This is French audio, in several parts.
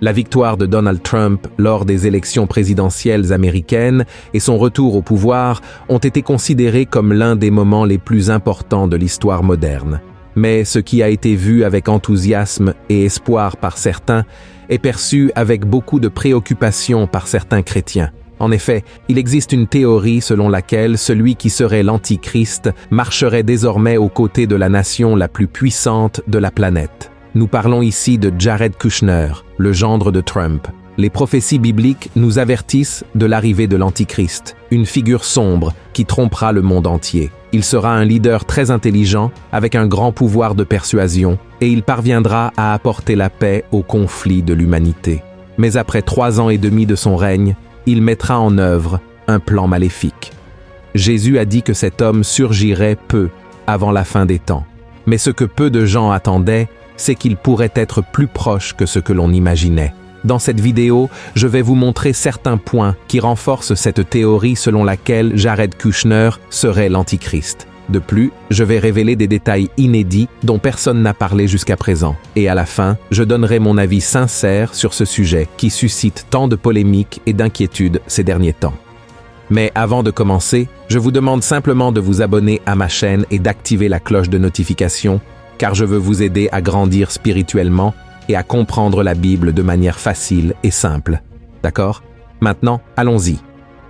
La victoire de Donald Trump lors des élections présidentielles américaines et son retour au pouvoir ont été considérés comme l'un des moments les plus importants de l'histoire moderne. Mais ce qui a été vu avec enthousiasme et espoir par certains est perçu avec beaucoup de préoccupation par certains chrétiens. En effet, il existe une théorie selon laquelle celui qui serait l'Antichrist marcherait désormais aux côtés de la nation la plus puissante de la planète. Nous parlons ici de Jared Kushner, le gendre de Trump. Les prophéties bibliques nous avertissent de l'arrivée de l'Antichrist, une figure sombre qui trompera le monde entier. Il sera un leader très intelligent, avec un grand pouvoir de persuasion, et il parviendra à apporter la paix au conflit de l'humanité. Mais après 3 ans et demi de son règne, il mettra en œuvre un plan maléfique. Jésus a dit que cet homme surgirait peu avant la fin des temps. Mais ce que peu de gens attendaient, c'est qu'il pourrait être plus proche que ce que l'on imaginait. Dans cette vidéo, je vais vous montrer certains points qui renforcent cette théorie selon laquelle Jared Kushner serait l'Antichrist. De plus, je vais révéler des détails inédits dont personne n'a parlé jusqu'à présent. Et à la fin, je donnerai mon avis sincère sur ce sujet qui suscite tant de polémiques et d'inquiétudes ces derniers temps. Mais avant de commencer, je vous demande simplement de vous abonner à ma chaîne et d'activer la cloche de notification, car je veux vous aider à grandir spirituellement et à comprendre la Bible de manière facile et simple. D'accord? Maintenant, allons-y.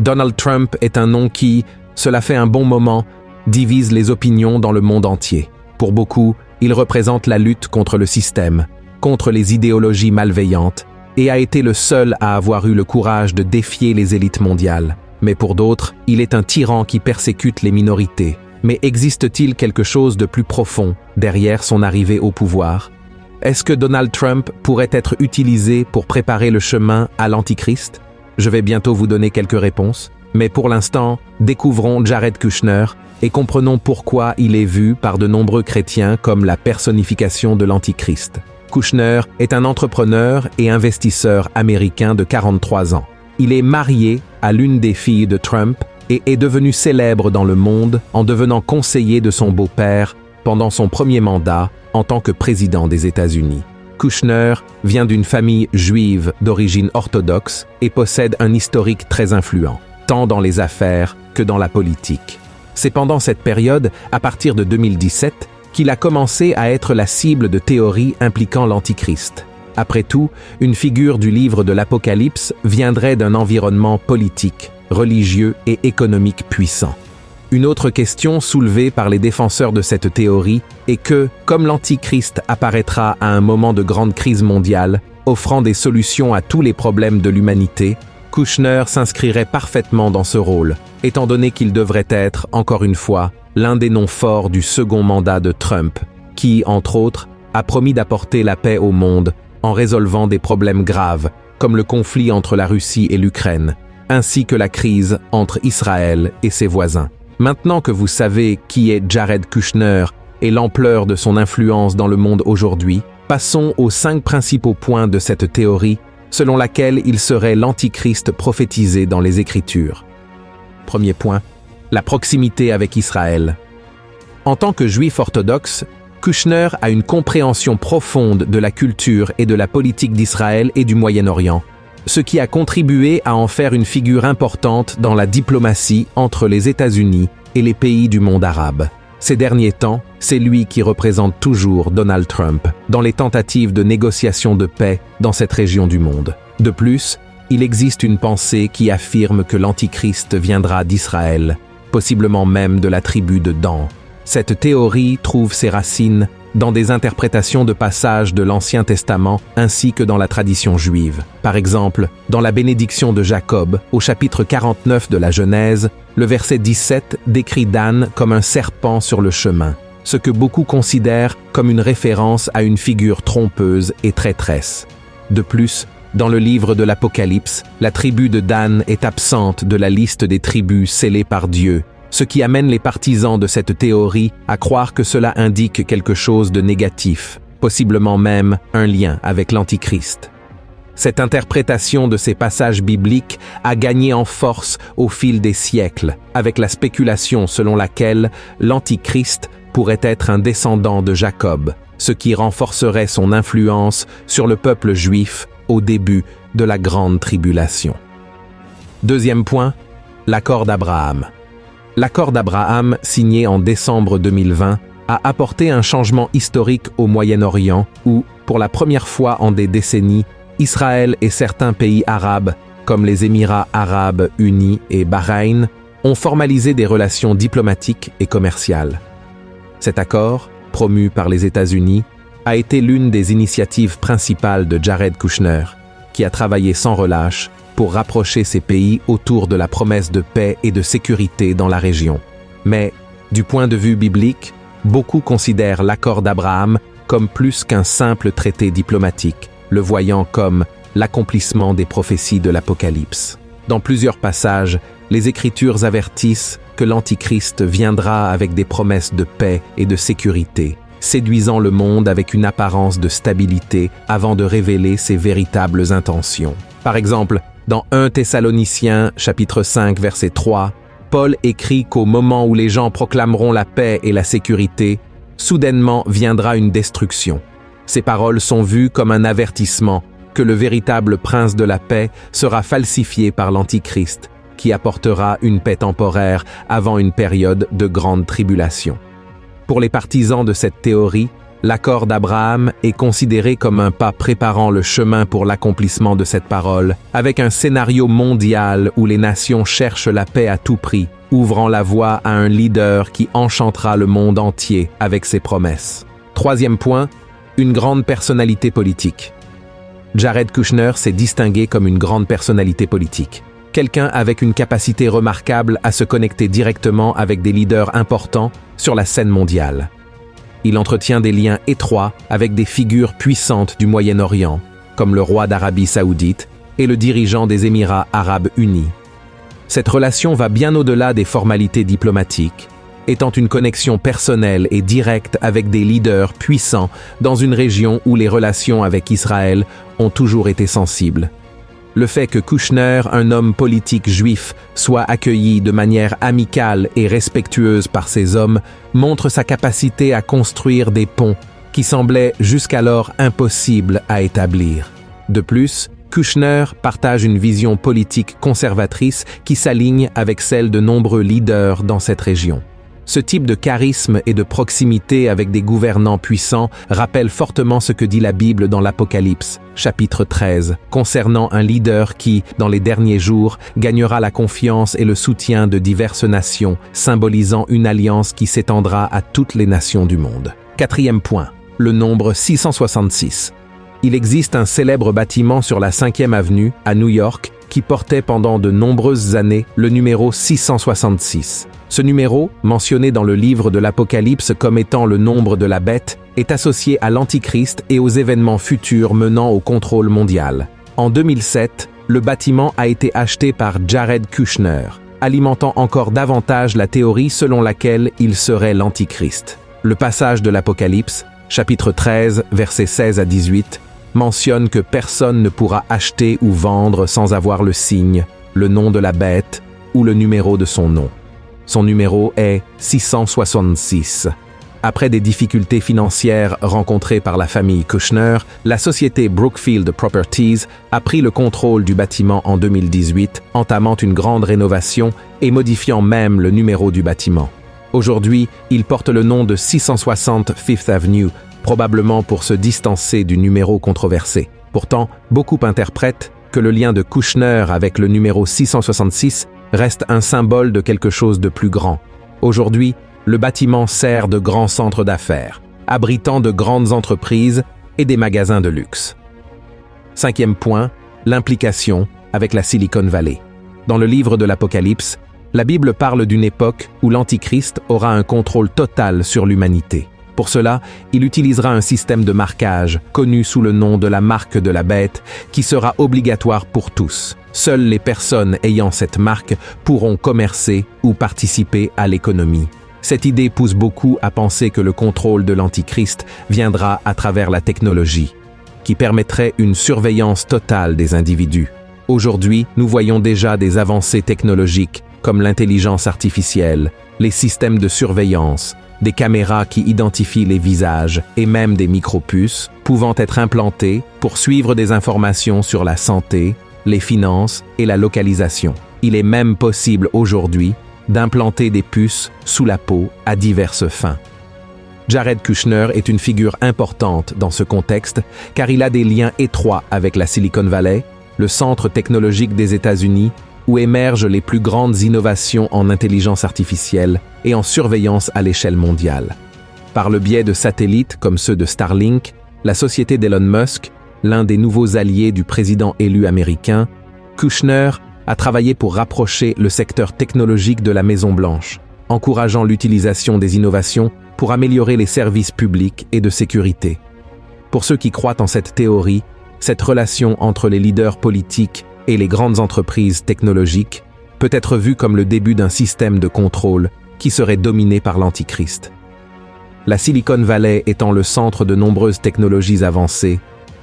Donald Trump est un nom qui, cela fait un bon moment, divise les opinions dans le monde entier. Pour beaucoup, il représente la lutte contre le système, contre les idéologies malveillantes, et a été le seul à avoir eu le courage de défier les élites mondiales. Mais pour d'autres, il est un tyran qui persécute les minorités. Mais existe-t-il quelque chose de plus profond derrière son arrivée au pouvoir? Est-ce que Donald Trump pourrait être utilisé pour préparer le chemin à l'Antichrist? Je vais bientôt vous donner quelques réponses. Mais pour l'instant, découvrons Jared Kushner et comprenons pourquoi il est vu par de nombreux chrétiens comme la personnification de l'Antichrist. Kushner est un entrepreneur et investisseur américain de 43 ans. Il est marié à l'une des filles de Trump et est devenu célèbre dans le monde en devenant conseiller de son beau-père pendant son premier mandat en tant que président des États-Unis. Kushner vient d'une famille juive d'origine orthodoxe et possède un historique très influent, tant dans les affaires que dans la politique. C'est pendant cette période, à partir de 2017, qu'il a commencé à être la cible de théories impliquant l'Antichrist. Après tout, une figure du livre de l'Apocalypse viendrait d'un environnement politique, religieux et économique puissant. Une autre question soulevée par les défenseurs de cette théorie est que, comme l'Antichrist apparaîtra à un moment de grande crise mondiale, offrant des solutions à tous les problèmes de l'humanité, Kushner s'inscrirait parfaitement dans ce rôle, étant donné qu'il devrait être, encore une fois, l'un des noms forts du second mandat de Trump, qui, entre autres, a promis d'apporter la paix au monde en résolvant des problèmes graves, comme le conflit entre la Russie et l'Ukraine, ainsi que la crise entre Israël et ses voisins. Maintenant que vous savez qui est Jared Kushner et l'ampleur de son influence dans le monde aujourd'hui, passons aux 5 principaux points de cette théorie selon laquelle il serait l'Antichrist prophétisé dans les Écritures. Premier point, la proximité avec Israël. En tant que juif orthodoxe, Kushner a une compréhension profonde de la culture et de la politique d'Israël et du Moyen-Orient, ce qui a contribué à en faire une figure importante dans la diplomatie entre les États-Unis et les pays du monde arabe. Ces derniers temps, c'est lui qui représente toujours Donald Trump dans les tentatives de négociation de paix dans cette région du monde. De plus, il existe une pensée qui affirme que l'Antichrist viendra d'Israël, possiblement même de la tribu de Dan. Cette théorie trouve ses racines dans des interprétations de passages de l'Ancien Testament ainsi que dans la tradition juive. Par exemple, dans la bénédiction de Jacob, au chapitre 49 de la Genèse, le verset 17 décrit Dan comme un serpent sur le chemin, ce que beaucoup considèrent comme une référence à une figure trompeuse et traîtresse. De plus, dans le livre de l'Apocalypse, la tribu de Dan est absente de la liste des tribus scellées par Dieu, ce qui amène les partisans de cette théorie à croire que cela indique quelque chose de négatif, possiblement même un lien avec l'Antichrist. Cette interprétation de ces passages bibliques a gagné en force au fil des siècles, avec la spéculation selon laquelle l'Antichrist pourrait être un descendant de Jacob, ce qui renforcerait son influence sur le peuple juif au début de la grande tribulation. Deuxième point, l'accord d'Abraham. L'accord d'Abraham, signé en décembre 2020, a apporté un changement historique au Moyen-Orient où, pour la première fois en des décennies, Israël et certains pays arabes, comme les Émirats arabes unis et Bahreïn, ont formalisé des relations diplomatiques et commerciales. Cet accord, promu par les États-Unis, a été l'une des initiatives principales de Jared Kushner, qui a travaillé sans relâche pour rapprocher ces pays autour de la promesse de paix et de sécurité dans la région. Mais, du point de vue biblique, beaucoup considèrent l'accord d'Abraham comme plus qu'un simple traité diplomatique, le voyant comme l'accomplissement des prophéties de l'Apocalypse. Dans plusieurs passages, les Écritures avertissent que l'Antichrist viendra avec des promesses de paix et de sécurité, séduisant le monde avec une apparence de stabilité avant de révéler ses véritables intentions. Par exemple, dans 1 Thessaloniciens, chapitre 5, verset 3, Paul écrit qu'au moment où les gens proclameront la paix et la sécurité, soudainement viendra une destruction. Ces paroles sont vues comme un avertissement que le véritable prince de la paix sera falsifié par l'Antichrist, qui apportera une paix temporaire avant une période de grande tribulation. Pour les partisans de cette théorie, l'accord d'Abraham est considéré comme un pas préparant le chemin pour l'accomplissement de cette parole, avec un scénario mondial où les nations cherchent la paix à tout prix, ouvrant la voie à un leader qui enchantera le monde entier avec ses promesses. Troisième point, une grande personnalité politique. Jared Kushner s'est distingué comme une grande personnalité politique. Quelqu'un avec une capacité remarquable à se connecter directement avec des leaders importants sur la scène mondiale. Il entretient des liens étroits avec des figures puissantes du Moyen-Orient, comme le roi d'Arabie Saoudite et le dirigeant des Émirats arabes unis. Cette relation va bien au-delà des formalités diplomatiques, étant une connexion personnelle et directe avec des leaders puissants dans une région où les relations avec Israël ont toujours été sensibles. Le fait que Kushner, un homme politique juif, soit accueilli de manière amicale et respectueuse par ces hommes montre sa capacité à construire des ponts qui semblaient jusqu'alors impossibles à établir. De plus, Kushner partage une vision politique conservatrice qui s'aligne avec celle de nombreux leaders dans cette région. Ce type de charisme et de proximité avec des gouvernants puissants rappelle fortement ce que dit la Bible dans l'Apocalypse, chapitre 13, concernant un leader qui, dans les derniers jours, gagnera la confiance et le soutien de diverses nations, symbolisant une alliance qui s'étendra à toutes les nations du monde. Quatrième point, le nombre 666. Il existe un célèbre bâtiment sur la 5e avenue, à New York, qui portait pendant de nombreuses années le numéro 666. Ce numéro, mentionné dans le livre de l'Apocalypse comme étant le nombre de la bête, est associé à l'Antichrist et aux événements futurs menant au contrôle mondial. En 2007, le bâtiment a été acheté par Jared Kushner, alimentant encore davantage la théorie selon laquelle il serait l'Antichrist. Le passage de l'Apocalypse, chapitre 13, versets 16 à 18, mentionne que personne ne pourra acheter ou vendre sans avoir le signe, le nom de la bête ou le numéro de son nom. Son numéro est 666. Après des difficultés financières rencontrées par la famille Kushner, la société Brookfield Properties a pris le contrôle du bâtiment en 2018, entamant une grande rénovation et modifiant même le numéro du bâtiment. Aujourd'hui, il porte le nom de 660 Fifth Avenue, probablement pour se distancer du numéro controversé. Pourtant, beaucoup interprètent que le lien de Kushner avec le numéro 666 reste un symbole de quelque chose de plus grand. Aujourd'hui, le bâtiment sert de grand centre d'affaires, abritant de grandes entreprises et des magasins de luxe. Cinquième point, l'implication avec la Silicon Valley. Dans le livre de l'Apocalypse, la Bible parle d'une époque où l'Antichrist aura un contrôle total sur l'humanité. Pour cela, il utilisera un système de marquage, connu sous le nom de la marque de la bête, qui sera obligatoire pour tous. Seules les personnes ayant cette marque pourront commercer ou participer à l'économie. Cette idée pousse beaucoup à penser que le contrôle de l'Antichrist viendra à travers la technologie, qui permettrait une surveillance totale des individus. Aujourd'hui, nous voyons déjà des avancées technologiques comme l'intelligence artificielle, les systèmes de surveillance, des caméras qui identifient les visages et même des micropuces pouvant être implantées pour suivre des informations sur la santé, les finances et la localisation. Il est même possible aujourd'hui d'implanter des puces sous la peau à diverses fins. Jared Kushner est une figure importante dans ce contexte car il a des liens étroits avec la Silicon Valley, le centre technologique des États-Unis, où émergent les plus grandes innovations en intelligence artificielle et en surveillance à l'échelle mondiale. Par le biais de satellites comme ceux de Starlink, la société d'Elon Musk, l'un des nouveaux alliés du président élu américain, Kushner a travaillé pour rapprocher le secteur technologique de la Maison-Blanche, encourageant l'utilisation des innovations pour améliorer les services publics et de sécurité. Pour ceux qui croient en cette théorie, cette relation entre les leaders politiques et les grandes entreprises technologiques peut être vue comme le début d'un système de contrôle qui serait dominé par l'Antichrist. La Silicon Valley étant le centre de nombreuses technologies avancées,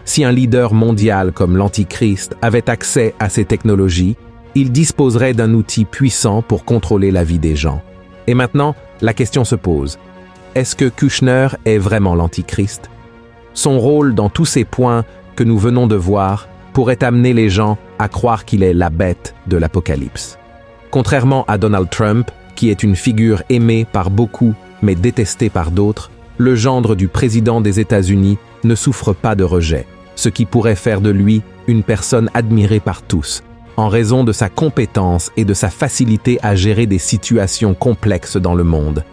si un leader mondial comme l'Antichrist avait accès à ces technologies, il disposerait d'un outil puissant pour contrôler la vie des gens. Et maintenant, la question se pose. Est-ce que Kushner est vraiment l'Antichrist? Son rôle dans tous ces points que nous venons de voir pourrait amener les gens à croire qu'il est la bête de l'Apocalypse. Contrairement à Donald Trump, qui est une figure aimée par beaucoup mais détestée par d'autres, le gendre du président des États-Unis ne souffre pas de rejet, ce qui pourrait faire de lui une personne admirée par tous, en raison de sa compétence et de sa facilité à gérer des situations complexes dans le monde.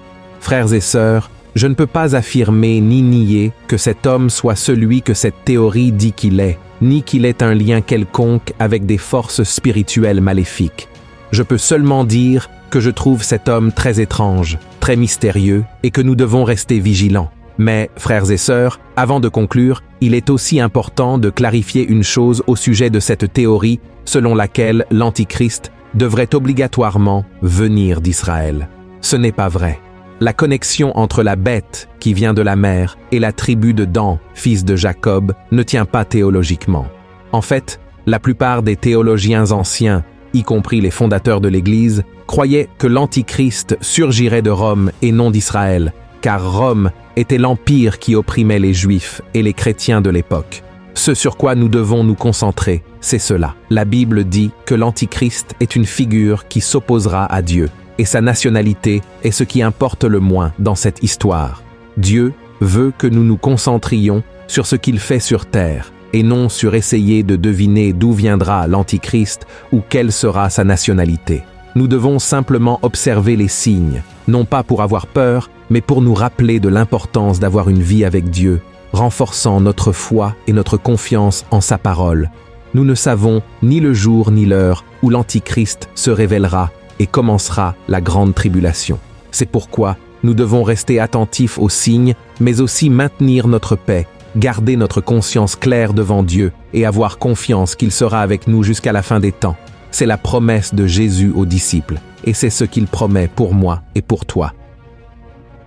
Frères et sœurs, je ne peux pas affirmer ni nier que cet homme soit celui que cette théorie dit qu'il est, ni qu'il ait un lien quelconque avec des forces spirituelles maléfiques. Je peux seulement dire que je trouve cet homme très étrange, très mystérieux, et que nous devons rester vigilants. Mais, frères et sœurs, avant de conclure, il est aussi important de clarifier une chose au sujet de cette théorie selon laquelle l'Antichrist devrait obligatoirement venir d'Israël. Ce n'est pas vrai. La connexion entre la bête qui vient de la mer et la tribu de Dan, fils de Jacob, ne tient pas théologiquement. En fait, la plupart des théologiens anciens, y compris les fondateurs de l'Église, croyaient que l'Antichrist surgirait de Rome et non d'Israël, car Rome était l'empire qui opprimait les Juifs et les chrétiens de l'époque. Ce sur quoi nous devons nous concentrer, c'est cela. La Bible dit que l'Antichrist est une figure qui s'opposera à Dieu, et sa nationalité est ce qui importe le moins dans cette histoire. Dieu veut que nous nous concentrions sur ce qu'il fait sur terre, et non sur essayer de deviner d'où viendra l'Antichrist ou quelle sera sa nationalité. Nous devons simplement observer les signes, non pas pour avoir peur, mais pour nous rappeler de l'importance d'avoir une vie avec Dieu, renforçant notre foi et notre confiance en sa parole. Nous ne savons ni le jour ni l'heure où l'Antichrist se révélera et commencera la grande tribulation. C'est pourquoi nous devons rester attentifs aux signes, mais aussi maintenir notre paix, garder notre conscience claire devant Dieu et avoir confiance qu'il sera avec nous jusqu'à la fin des temps. C'est la promesse de Jésus aux disciples, et c'est ce qu'il promet pour moi et pour toi.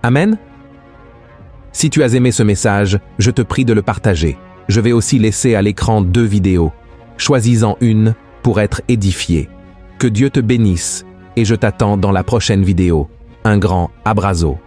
Amen? Si tu as aimé ce message, je te prie de le partager. Je vais aussi laisser à l'écran 2 vidéos. Choisis-en une pour être édifié. Que Dieu te bénisse, et je t'attends dans la prochaine vidéo. Un grand abrazo.